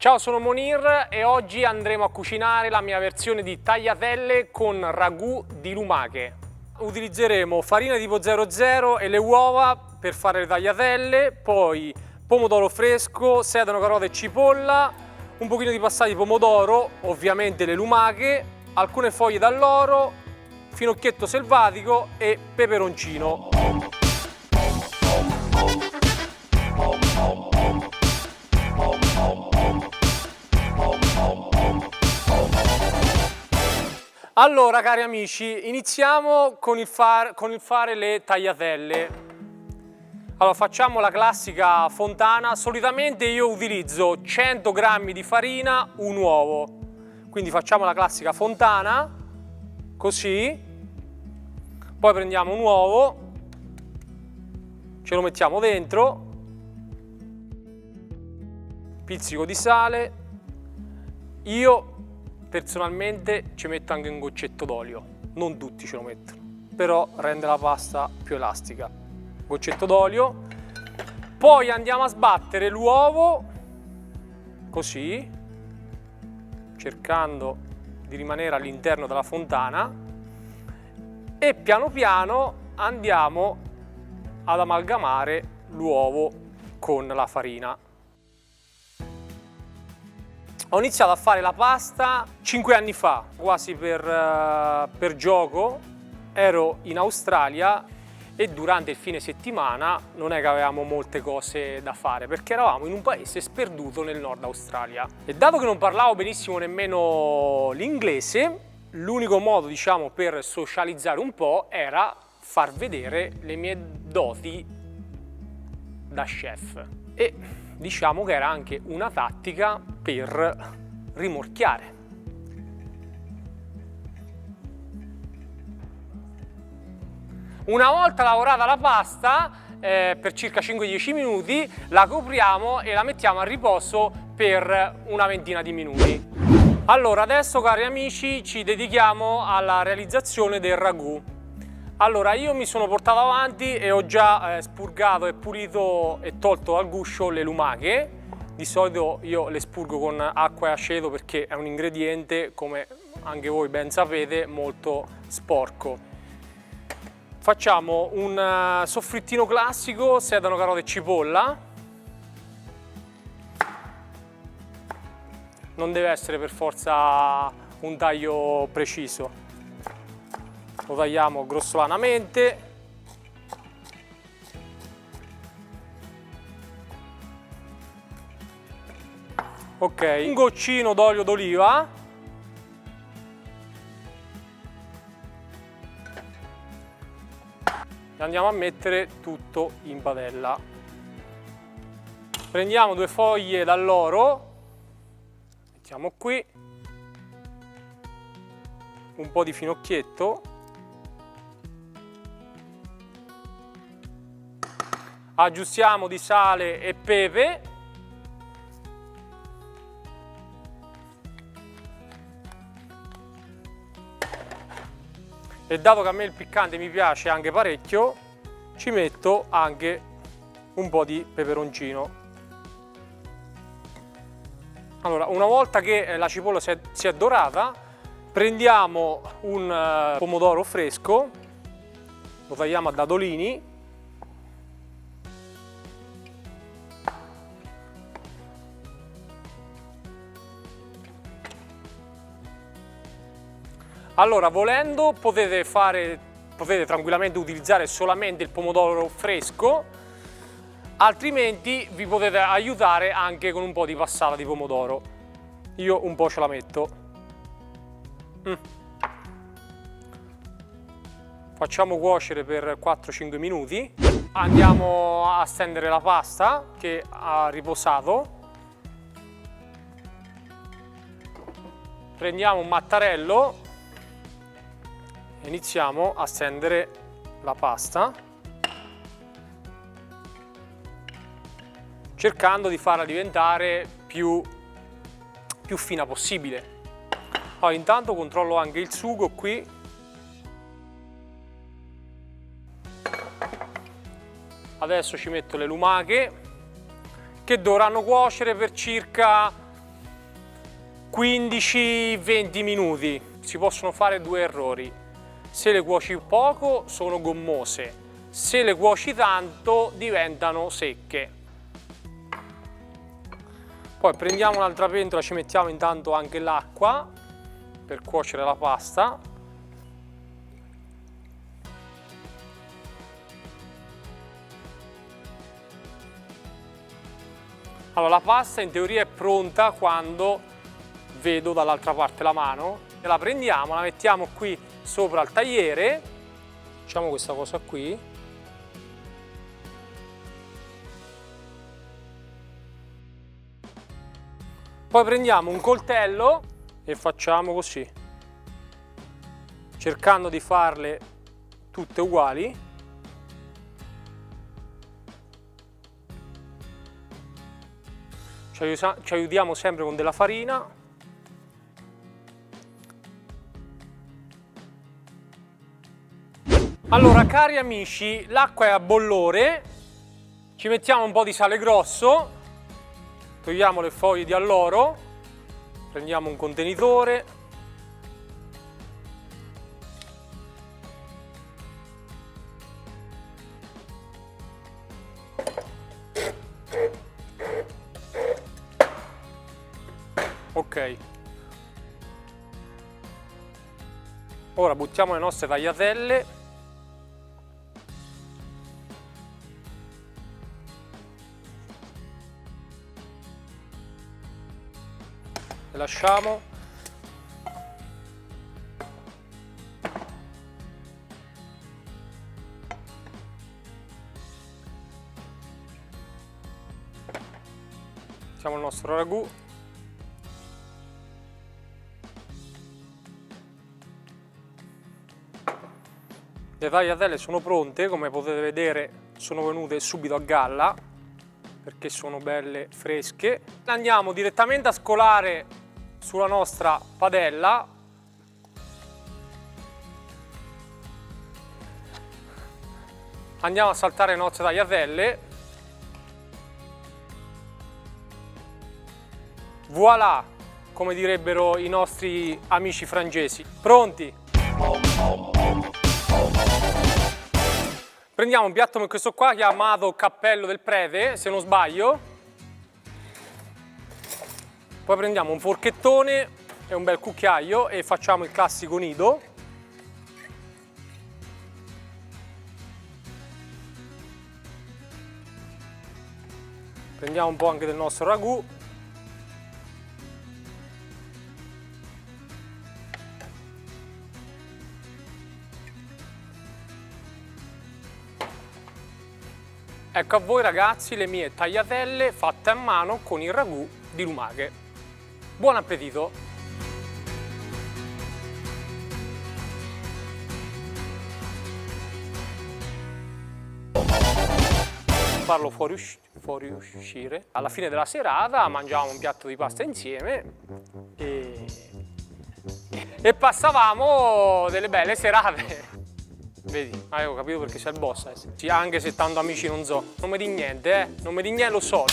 Ciao, sono Monir e oggi andremo a cucinare la mia versione di tagliatelle con ragù di lumache. Utilizzeremo farina tipo 00 e le uova per fare le tagliatelle, poi pomodoro fresco, sedano, carote e cipolla, un pochino di passata di pomodoro, ovviamente le lumache, alcune foglie d'alloro, finocchietto selvatico e peperoncino. Allora, cari amici, iniziamo con il fare le tagliatelle. Allora, facciamo la classica fontana. Solitamente io utilizzo 100 g di farina, un uovo. Quindi facciamo la classica fontana, così. Poi prendiamo un uovo, ce lo mettiamo dentro, pizzico di sale. Io personalmente ci metto anche un goccetto d'olio, non tutti ce lo mettono, però rende la pasta più elastica. Goccetto d'olio, poi andiamo a sbattere l'uovo, così, cercando di rimanere all'interno della fontana, e piano piano andiamo ad amalgamare l'uovo con la farina. Ho iniziato a fare la pasta 5 anni fa, quasi per gioco. Ero in Australia e durante il fine settimana non è che avevamo molte cose da fare perché eravamo in un paese sperduto nel nord Australia. E dato che non parlavo benissimo nemmeno l'inglese, l'unico modo, diciamo, per socializzare un po' era far vedere le mie doti da chef. E diciamo che era anche una tattica per rimorchiare. Una volta lavorata la pasta per circa 5-10 minuti, la copriamo e la mettiamo a riposo per una ventina di minuti. Allora, adesso, cari amici, ci dedichiamo alla realizzazione del ragù. Allora, io mi sono portato avanti e ho già spurgato e pulito e tolto dal guscio le lumache. Di solito io le spurgo con acqua e aceto perché è un ingrediente, come anche voi ben sapete, molto sporco. Facciamo un soffrittino classico, sedano, carote e cipolla. Non deve essere per forza un taglio preciso. Lo tagliamo grossolanamente. Ok, un goccino d'olio d'oliva. E andiamo a mettere tutto in padella. Prendiamo 2 foglie d'alloro, mettiamo qui, un po' di finocchietto. Aggiustiamo di sale e pepe. E dato che a me il piccante mi piace anche parecchio, ci metto anche un po' di peperoncino. Allora, una volta che la cipolla si è dorata, prendiamo un pomodoro fresco, lo tagliamo a dadolini. Allora, volendo potete tranquillamente utilizzare solamente il pomodoro fresco, altrimenti vi potete aiutare anche con un po' di passata di pomodoro. Io un po' ce la metto. Facciamo cuocere per 4-5 minuti. Andiamo a stendere la pasta che ha riposato. Prendiamo un mattarello. Iniziamo a stendere la pasta, cercando di farla diventare più fina possibile. Allora, intanto controllo anche il sugo qui. Adesso ci metto le lumache che dovranno cuocere per circa 15-20 minuti. Si possono fare due errori. Se le cuoci poco sono gommose, se le cuoci tanto diventano secche. Poi prendiamo un'altra pentola, ci mettiamo intanto anche l'acqua per cuocere la pasta. Allora, la pasta in teoria è pronta quando vedo dall'altra parte la mano. La prendiamo, la mettiamo qui sopra il tagliere, facciamo questa cosa qui. Poi prendiamo un coltello e facciamo così, cercando di farle tutte uguali. Ci aiutiamo sempre con della farina. Allora, cari amici, l'acqua è a bollore, ci mettiamo un po' di sale grosso, togliamo le foglie di alloro, prendiamo un contenitore, ok, ora buttiamo le nostre tagliatelle. Le lasciamo. Mettiamo il nostro ragù. Le tagliatelle sono pronte, come potete vedere sono venute subito a galla perché sono belle fresche. Andiamo direttamente a scolare sulla nostra padella. Andiamo a saltare le nostre tagliatelle. Voilà, come direbbero i nostri amici francesi. Pronti? Prendiamo un piatto come questo qua, chiamato cappello del prete, se non sbaglio. Poi prendiamo un forchettone e un bel cucchiaio e facciamo il classico nido. Prendiamo un po' anche del nostro ragù. Ecco a voi ragazzi le mie tagliatelle fatte a mano con il ragù di lumache. Buon appetito! Farlo fuoriuscire. Alla fine della serata mangiavamo un piatto di pasta insieme e passavamo delle belle serate. Vedi, avevo capito perché sei il boss. Sì, anche se tanto amici non so. Non mi di niente, non mi di niente, lo so.